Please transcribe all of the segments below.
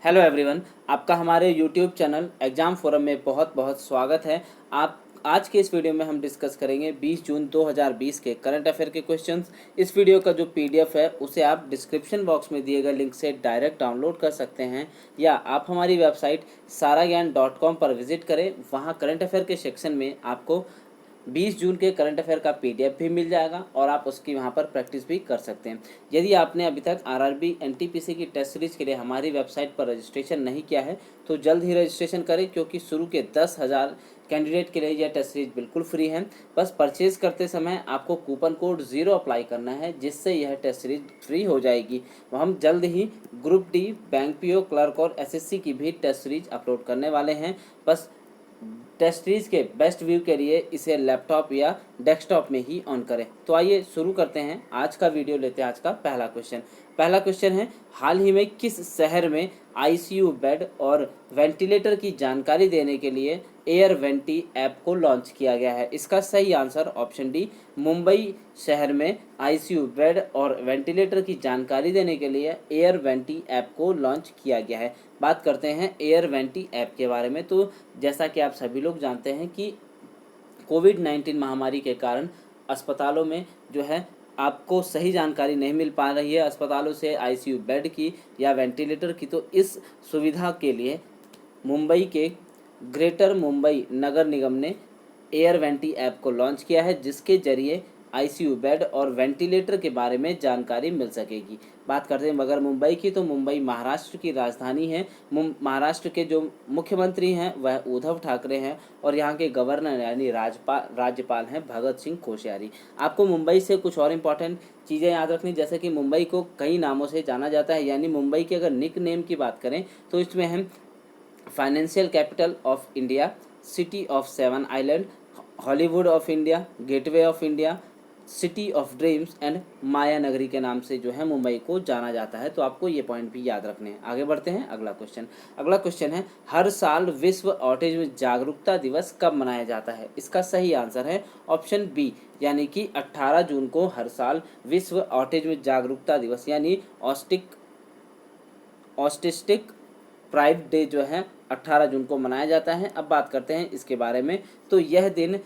Hello everyone, आपका हमारे YouTube channel exam forum में बहुत बहुत स्वागत है। आप आज के इस वीडियो में हम डिस्कस करेंगे 20 जून 2020 के करंट अफेयर के क्वेश्चंस। इस वीडियो का जो पीडीएफ है उसे आप डिस्क्रिप्शन बॉक्स में दिए गए लिंक से डायरेक्ट डाउनलोड कर सकते हैं या आप हमारी वेबसाइट saragyan.com पर विजिट करें। वहां करंट अफेयर के सेक्शन में आपको 20 जून के करंट अफेयर का पीडीएफ भी मिल जाएगा और आप उसकी वहां पर प्रैक्टिस भी कर सकते हैं। यदि आपने अभी तक आरआरबी एनटीपीसी की टेस्ट सीरीज के लिए हमारी वेबसाइट पर रजिस्ट्रेशन नहीं किया है तो जल्द ही रजिस्ट्रेशन करें, क्योंकि शुरू के 10,000 कैंडिडेट के लिए यह टेस्ट सीरीज बिल्कुल फ्री है। बस परचेज करते समय आपको कूपन कोड 0 अप्लाई करना है, जिससे यह टेस्ट सीरीज फ्री हो जाएगी। हम जल्द ही group D, bank PO, clerk और एसएससी की भी टेस्ट सीरीज अपलोड करने वाले हैं। बस टेस्ट सीरीज के बेस्ट व्यू के लिए इसे लैपटॉप या डेस्कटॉप में ही ऑन करें। तो आइए शुरू करते हैं आज का वीडियो। लेते हैं आज का पहला क्वेश्चन है, हाल ही में किस शहर में आईसीयू बेड और वेंटिलेटर की जानकारी देने के लिए एयर वेंटी ऐप को लॉन्च किया गया है? इसका सही आंसर ऑप्शन डी, मुंबई शहर में आईसीयू बेड और वेंटिलेटर की जानकारी देने के लिए एयर वेंटी ऐप को लॉन्च किया गया है। बात करते हैं एयर वेंटी ऐप के बारे में। तो जैसा कि आप सभी लोग जानते हैं कि कोविड-19 महामारी के कारण अस्पतालों में जो है आपको सही जानकारी नहीं मिल पा रही है अस्पतालों से आईसीयू बेड की या वेंटिलेटर की। तो इस सुविधा के लिए मुंबई के ग्रेटर मुंबई नगर निगम ने एयर वेंटी ऐप को लॉन्च किया है, जिसके जरिए आईसीयू बेड और वेंटिलेटर के बारे में जानकारी मिल सकेगी। बात करते हैं मगर मुंबई की, तो मुंबई महाराष्ट्र की राजधानी है। महाराष्ट्र के जो मुख्यमंत्री हैं वह उद्धव ठाकरे हैं और यहाँ के गवर्नर यानी राज्यपाल हैं भगत सिंह कोश्यारी। आपको मुंबई से कुछ और इम्पोर्टेंट चीज़ें याद रखनी, जैसे कि मुंबई को कई नामों से जाना जाता है। यानी मुंबई के अगर निक नेम की बात करें तो इसमें हम financial capital of India, city of seven island, Hollywood of India, gateway of India, city of dreams and माया नगरी के नाम से जो है मुंबई को जाना जाता है। तो आपको ये पॉइंट भी याद रखने हैं। आगे बढ़ते हैं अगला क्वेश्चन है, हर साल विश्व ऑटिज्म जागरूकता दिवस कब मनाया जाता है? इसका सही आंसर है ऑप्शन बी, यानी कि 18 जून को हर साल विश्व ऑटिज्म जागरूकता दिवस यानी ऑटिस्टिक प्राइड डे जो है 18 जून को मनाया जाता है। अब बात करते हैं इसके बारे में। तो यह दिन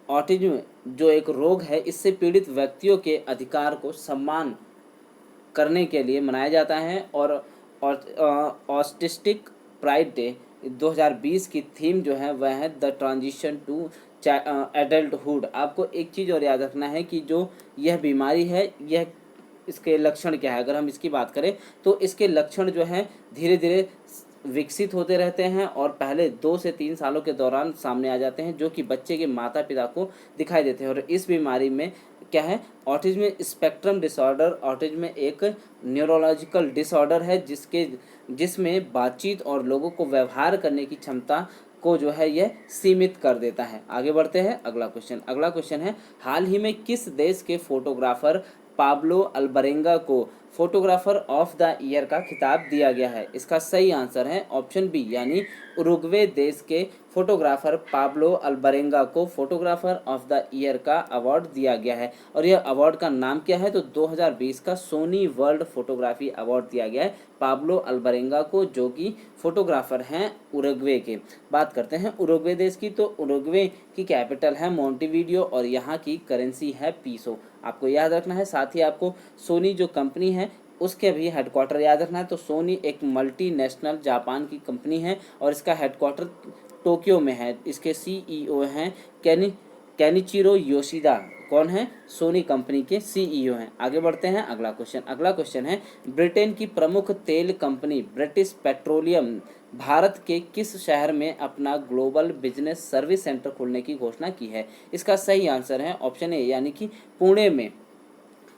ऑटिज्म जो एक रोग है, इससे पीड़ित व्यक्तियों के अधिकार को सम्मान करने के लिए मनाया जाता है। और ऑटिस्टिक प्राइड डे 2020 की थीम जो है वह है द ट्रांजिशन टू एडल्टहुड। आपको एक चीज़ और याद रखना है कि जो यह बीमारी है, यह इसके लक्षण क्या है। अगर हम इसकी बात करें तो इसके लक्षण जो हैं धीरे धीरे विकसित होते रहते हैं और पहले 2 से 3 सालों के दौरान सामने आ जाते हैं, जो कि बच्चे के माता पिता को दिखाई देते हैं। और इस बीमारी में क्या है, ऑटिज्म स्पेक्ट्रम डिसऑर्डर। ऑटिज्म एक न्यूरोलॉजिकल डिसऑर्डर है जिसमें बातचीत और लोगों को व्यवहार करने की क्षमता को जो है यह सीमित कर देता है। आगे बढ़ते हैं अगला क्वेश्चन है, हाल ही में किस देश के फोटोग्राफर पाब्लो अल्बरेंगा को फोटोग्राफर ऑफ द ईयर का खिताब दिया गया है? इसका सही आंसर है ऑप्शन बी, यानी उरुग्वे देश के फोटोग्राफर पाब्लो अल्बरेंगा को फोटोग्राफर ऑफ द ईयर का अवार्ड दिया गया है। और यह अवार्ड का नाम क्या है? तो 2020 का सोनी वर्ल्ड फोटोग्राफी अवार्ड दिया गया है पाब्लो अल्बरेंगा को, जो कि फोटोग्राफर हैं उरुग्वे के। बात करते हैं उरुग्वे देश की। तो उरुग्वे की कैपिटल है मोंटेविडियो और यहाँ की करेंसी है पीसो। आपको याद रखना है। साथ ही आपको सोनी जो कंपनी है उसके भी हेडक्वार्टर याद रखना है। तो सोनी एक मल्टीनेशनल जापान की कंपनी है और इसका हेडक्वार्टर टोक्यो में है। इसके सीईओ हैं केनिचिरो योशिदा। कौन है? सोनी कंपनी के सीईओ हैं। आगे बढ़ते हैं अगला क्वेश्चन है, ब्रिटेन की प्रमुख तेल कंपनी ब्रिटिश पेट्रोलियम भारत के किस शहर में अपना ग्लोबल बिजनेस सर्विस सेंटर खोलने की घोषणा की है? इसका सही आंसर है ऑप्शन ए, यानी कि पुणे में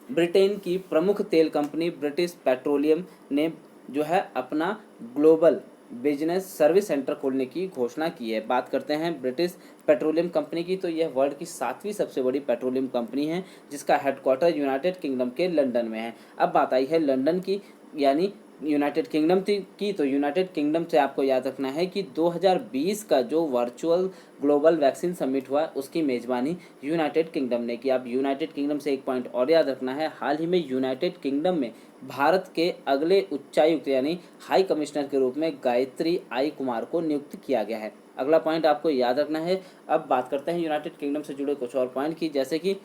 ब्रिटेन की प्रमुख तेल कंपनी ब्रिटिश पेट्रोलियम ने जो है अपना ग्लोबल बिजनेस सर्विस सेंटर खोलने की घोषणा की है। बात करते हैं ब्रिटिश पेट्रोलियम कंपनी की। तो यह वर्ल्ड की 7वीं सबसे बड़ी पेट्रोलियम कंपनी है, जिसका हेडक्वार्टर यूनाइटेड किंगडम के लंदन में है। अब बात आई है लंदन की, यानी यूनाइटेड किंगडम की, तो यूनाइटेड किंगडम से आपको याद रखना है कि 2020 का जो वर्चुअल ग्लोबल वैक्सीन समिट हुआ उसकी मेज़बानी यूनाइटेड किंगडम ने की। अब यूनाइटेड किंगडम से एक पॉइंट और याद रखना है, हाल ही में यूनाइटेड किंगडम में भारत के अगले उच्चायुक्त यानी हाई कमिश्नर के रूप में गायत्री आई कुमार को नियुक्त किया गया है। अगला पॉइंट आपको याद रखना है। अब बात करते हैं यूनाइटेड किंगडम से जुड़े कुछ और पॉइंट की, जैसे कि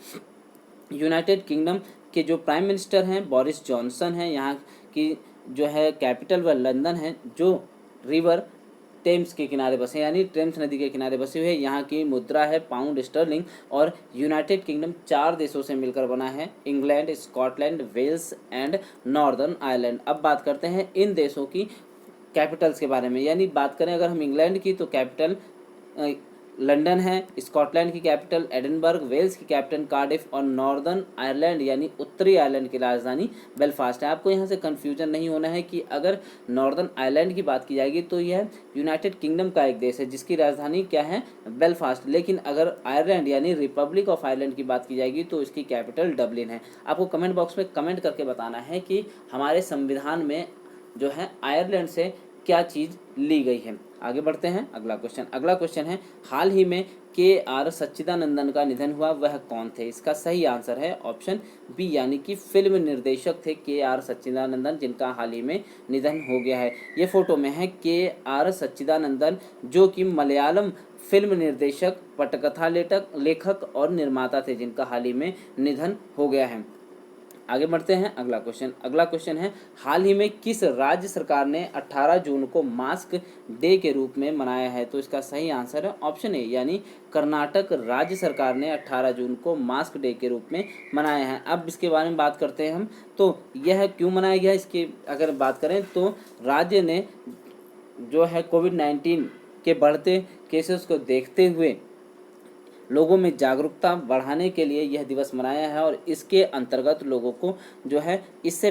यूनाइटेड किंगडम के जो प्राइम मिनिस्टर हैं बोरिस जॉनसन हैं, यहाँ की जो है कैपिटल वह लंदन है, जो रिवर टेम्स के किनारे बसे यानी टेम्स नदी के किनारे बसे हुए। यहाँ की मुद्रा है पाउंड स्टर्लिंग। और यूनाइटेड किंगडम 4 देशों से मिलकर बना है, England, Scotland, Wales and Northern Ireland. अब बात करते हैं इन देशों की कैपिटल्स के बारे में, यानी बात करें अगर हम इंग्लैंड की तो कैपिटल लंदन है, स्कॉटलैंड की कैपिटल एडिनबर्ग, वेल्स की कैपिटल कार्डिफ और नॉर्दर्न आयरलैंड यानी उत्तरी आयरलैंड की राजधानी बेलफास्ट है। आपको यहाँ से कन्फ्यूजन नहीं होना है कि अगर नॉर्दर्न आयरलैंड की बात की जाएगी तो यह यूनाइटेड किंगडम का एक देश है जिसकी राजधानी क्या है, बेलफास्ट। लेकिन अगर आयरलैंड यानी रिपब्लिक ऑफ आयरलैंड की बात की जाएगी तो इसकी कैपिटल डबलिन है। आपको कमेंट बॉक्स में कमेंट करके बताना है कि हमारे संविधान में जो है आयरलैंड से क्या चीज़ ली गई है। आगे बढ़ते हैं अगला क्वेश्चन है, हाल ही में के.आर. सच्चिदानंदन का निधन हुआ, वह कौन थे? इसका सही आंसर है ऑप्शन बी, यानी कि फिल्म निर्देशक थे के.आर. सच्चिदानंदन, जिनका हाल ही में निधन हो गया है। ये फोटो में है के.आर. सच्चिदानंदन, जो कि मलयालम फिल्म निर्देशक, पटकथा लेखक और निर्माता थे, जिनका हाल ही में निधन हो गया है। आगे बढ़ते हैं अगला क्वेश्चन है, हाल ही में किस राज्य सरकार ने 18 जून को मास्क डे के रूप में मनाया है? तो इसका सही आंसर है ऑप्शन ए, यानी कर्नाटक राज्य सरकार ने 18 जून को मास्क डे के रूप में मनाया है। अब इसके बारे में बात करते हैं हम, तो यह क्यों मनाया गया, इसकी अगर बात करें तो राज्य ने जो है कोविड-19 के बढ़ते केसेस को देखते हुए लोगों में जागरूकता बढ़ाने के लिए यह दिवस मनाया है, और इसके अंतर्गत लोगों को जो है इससे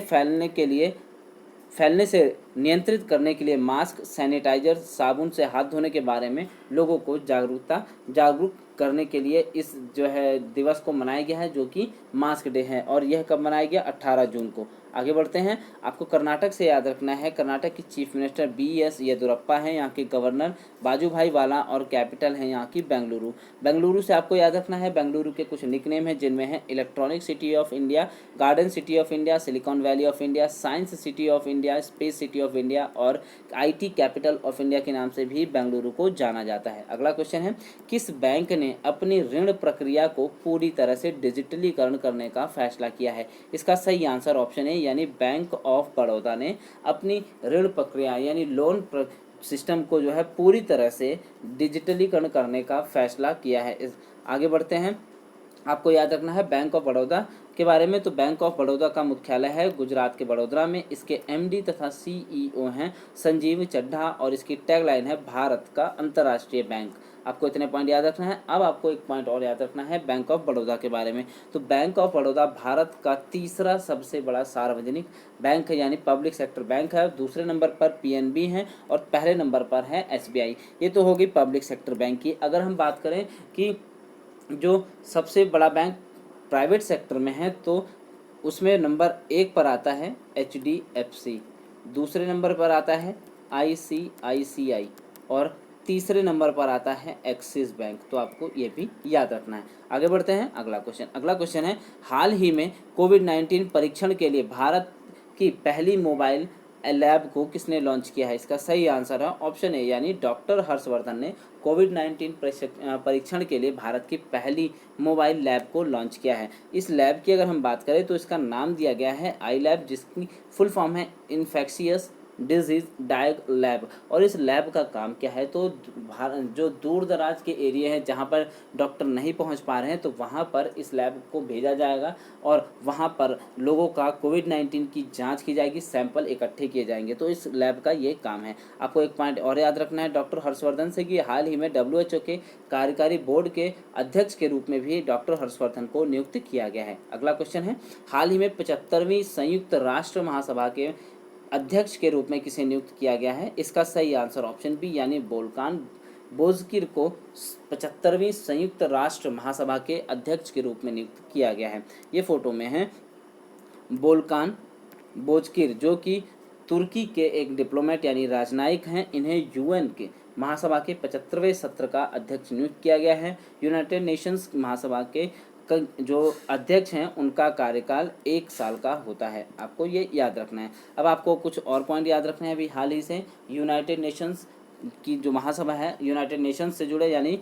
फैलने से नियंत्रित करने के लिए मास्क, सैनिटाइजर, साबुन से हाथ धोने के बारे में लोगों को जागरूक करने के लिए इस जो है दिवस को मनाया गया है, जो कि मास्क डे है। और यह कब मनाया गया? 18 जून को। आगे बढ़ते हैं, आपको कर्नाटक से याद रखना है, कर्नाटक की चीफ मिनिस्टर बी.एस. येदियुरप्पा हैं, यहाँ के गवर्नर वाजुभाई वाला, और कैपिटल है यहाँ की बेंगलुरु से आपको याद रखना है। बेंगलुरु के कुछ निकनेम हैं, जिनमें है electronic city of India, garden city of India, silicon valley of India, science city of India, space city of India और IT कैपिटल ऑफ इंडिया के नाम से भी बेंगलुरु को जाना जाता है। अगला क्वेश्चन है, किस बैंक ने अपनी ऋण प्रक्रिया को पूरी तरह से डिजिटलीकरण करने का फैसला किया है? इसका सही आंसर ऑप्शन है, यानी बैंक ऑफ बड़ौदा ने अपनी ऋण प्रक्रिया यानी लोन सिस्टम को जो है पूरी तरह से डिजिटलीकरण करने का फैसला किया है। आगे बढ़ते हैं, आपको याद रखना है बैंक ऑफ बड़ौदा के बारे में। तो बैंक ऑफ बड़ौदा का मुख्यालय है गुजरात के बड़ोदरा में। इसके MD तथा CEO हैं संजीव चड्ढा, और इसकी टैगलाइन है भारत का अंतर्राष्ट्रीय बैंक। आपको इतने पॉइंट याद रखना है। अब आपको एक पॉइंट और याद रखना है बैंक ऑफ बड़ौदा के बारे में। तो बैंक ऑफ बड़ौदा भारत का तीसरा सबसे बड़ा सार्वजनिक बैंक है, यानी पब्लिक सेक्टर बैंक है। दूसरे नंबर पर PNB है और पहले नंबर पर है SBI। ये तो होगी पब्लिक सेक्टर बैंक की। अगर हम बात करें कि जो सबसे बड़ा बैंक प्राइवेट सेक्टर में है, तो उसमें नंबर 1 पर आता है HDFC, दूसरे नंबर पर आता है ICICI और तीसरे नंबर पर आता है एक्सिस बैंक। तो आपको ये भी याद रखना है। आगे बढ़ते हैं, अगला क्वेश्चन है, हाल ही में कोविड-19 परीक्षण के लिए भारत की पहली मोबाइल लैब को किसने लॉन्च किया है? इसका सही आंसर है ऑप्शन ए, यानी डॉक्टर हर्षवर्धन ने कोविड-19 परीक्षण के लिए भारत की पहली मोबाइल लैब को लॉन्च किया है। इस लैब की अगर हम बात करें तो इसका नाम दिया गया है आई लैब, जिसकी फुल फॉर्म है इन्फेक्शियस डिजीज डायग लैब। और इस लैब का काम क्या है, तो जो दूर दराज के एरिया हैं जहाँ पर डॉक्टर नहीं पहुँच पा रहे हैं, तो वहाँ पर इस लैब को भेजा जाएगा और वहाँ पर लोगों का कोविड-19 की जांच की जाएगी, सैंपल इकट्ठे किए जाएंगे। तो इस लैब का ये काम है। आपको एक पॉइंट और याद रखना है डॉक्टर हर्षवर्धन से कि हाल ही में WHO के कार्यकारी बोर्ड के अध्यक्ष के रूप में भी डॉक्टर हर्षवर्धन को नियुक्त किया गया है। अगला क्वेश्चन है, हाल ही में 75वीं संयुक्त राष्ट्र महासभा के अध्यक्ष के रूप में किसे नियुक्त किया गया है? इसका सही आंसर ऑप्शन बी, यानी वोल्कान बोजकिर को 75वीं संयुक्त राष्ट्र महासभा के अध्यक्ष के रूप में नियुक्त किया गया है। ये फोटो में है वोल्कान बोजकिर, जो कि तुर्की के एक डिप्लोमेट यानी राजनयिक हैं। इन्हें यूएन के महासभा के 75वें सत्र का अध्यक्ष नियुक्त किया गया है। यूनाइटेड नेशंस महासभा के जो अध्यक्ष हैं उनका कार्यकाल 1 साल का होता है। आपको ये याद रखना है। अब आपको कुछ और पॉइंट याद रखने हैं। अभी हाल ही से यूनाइटेड नेशंस की जो महासभा है, यूनाइटेड नेशंस से जुड़े यानी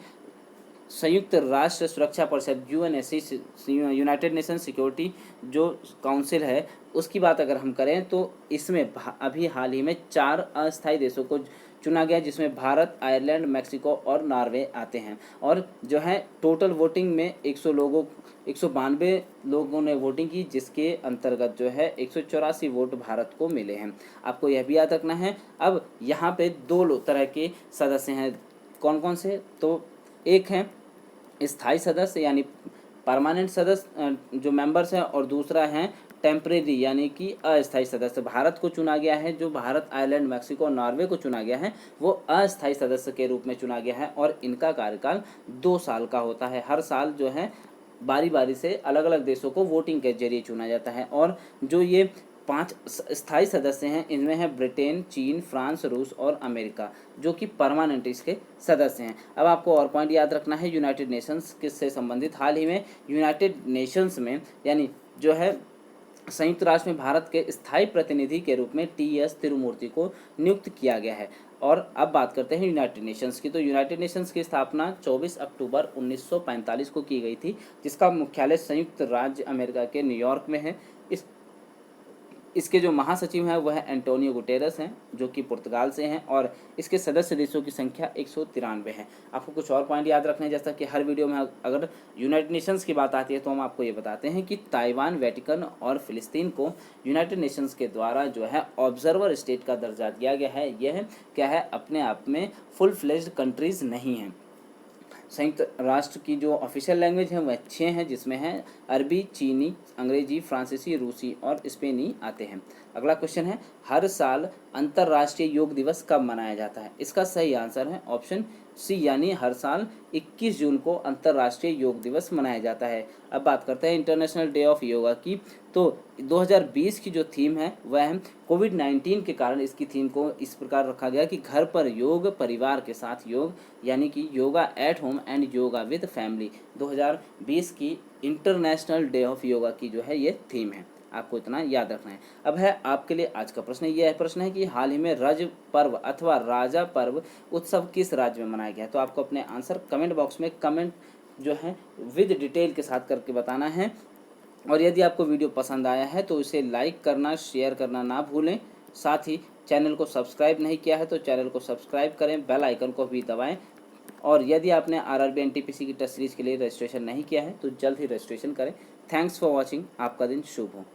संयुक्त राष्ट्र सुरक्षा परिषद यूएनएससी, यूनाइटेड नेशन सिक्योरिटी जो काउंसिल है, उसकी बात अगर हम करें तो इसमें अभी हाल ही में 4 अस्थायी देशों को चुना गया, जिसमें भारत, आयरलैंड, मैक्सिको और नॉर्वे आते हैं। और जो है टोटल वोटिंग में 192 लोगों ने वोटिंग की, जिसके अंतर्गत जो है 184 वोट भारत को मिले हैं। आपको यह भी याद रखना है। अब यहाँ पे 2 तरह के सदस्य हैं। कौन कौन से? तो एक है स्थायी सदस्य यानी परमानेंट सदस्य जो मेंबर्स हैं, और दूसरा है टेम्परेरी यानी कि अस्थायी सदस्य। भारत को चुना गया है, जो भारत, आयरलैंड, मैक्सिको और नॉर्वे को चुना गया है, वो अस्थायी सदस्य के रूप में चुना गया है और इनका कार्यकाल 2 साल का होता है। हर साल जो है बारी बारी से अलग अलग देशों को वोटिंग के जरिए चुना जाता है। और जो ये 5 स्थायी सदस्य हैं, इनमें है ब्रिटेन, चीन, फ्रांस, रूस और अमेरिका, जो कि परमानेंट इसके सदस्य हैं। अब आपको और पॉइंट याद रखना है यूनाइटेड नेशंस किससे संबंधित। हाल ही में यूनाइटेड नेशंस में यानी जो है संयुक्त राष्ट्र में भारत के स्थायी प्रतिनिधि के रूप में टी.एस. तिरुमूर्ति को नियुक्त किया गया है। और अब बात करते हैं यूनाइटेड नेशंस की। तो यूनाइटेड नेशंस की स्थापना 24 अक्टूबर 1945 को की गई थी, जिसका मुख्यालय संयुक्त राज्य अमेरिका के न्यूयॉर्क में है। इसके जो महासचिव हैं वह एंटोनियो गुटेरस हैं, जो कि पुर्तगाल से हैं, और इसके सदस्य देशों की संख्या 193 है। आपको कुछ और पॉइंट याद रखने हैं, जैसा कि हर वीडियो में अगर यूनाइटेड नेशंस की बात आती है तो हम आपको ये बताते हैं कि ताइवान, वेटिकन और फिलिस्तीन को यूनाइटेड नेशंस के द्वारा जो है ऑब्जर्वर स्टेट का दर्जा दिया गया है। यह क्या है, अपने आप में फुल फ्लेज्ड कंट्रीज़ नहीं हैं। संयुक्त राष्ट्र की जो ऑफिशियल लैंग्वेज है वह 6 हैं, जिसमें है अरबी, चीनी, अंग्रेजी, फ्रांसीसी, रूसी और स्पेनी आते हैं। अगला क्वेश्चन है, हर साल अंतर्राष्ट्रीय योग दिवस कब मनाया जाता है? इसका सही आंसर है ऑप्शन सी, यानी हर साल 21 जून को अंतर्राष्ट्रीय योग दिवस मनाया जाता है। अब बात करते हैं इंटरनेशनल डे ऑफ योगा की। तो 2020 की जो थीम है वह है कोविड-19 के कारण इसकी थीम को इस प्रकार रखा गया कि घर पर योग, परिवार के साथ योग, यानी कि yoga at home and yoga with family. 2020 की इंटरनेशनल डे ऑफ योगा की जो है ये थीम है। आपको इतना याद रखना है। अब है आपके लिए आज का प्रश्न। यह प्रश्न है कि हाल ही में रज पर्व अथवा राजा पर्व उत्सव किस राज्य में मनाया गया? तो आपको अपने आंसर कमेंट बॉक्स में कमेंट जो है विद डिटेल के साथ करके बताना है। और यदि आपको वीडियो पसंद आया है तो इसे लाइक करना, शेयर करना ना भूलें। साथ ही चैनल को सब्सक्राइब नहीं किया है तो चैनल को सब्सक्राइब करें, बेल आइकन को भी दबाएं। और यदि आपने आरआरबी एनटीपीसी की टेस्ट सीरीज के लिए रजिस्ट्रेशन नहीं किया है तो जल्द ही रजिस्ट्रेशन करें। Thanks for watching. आपका दिन शुभ हो।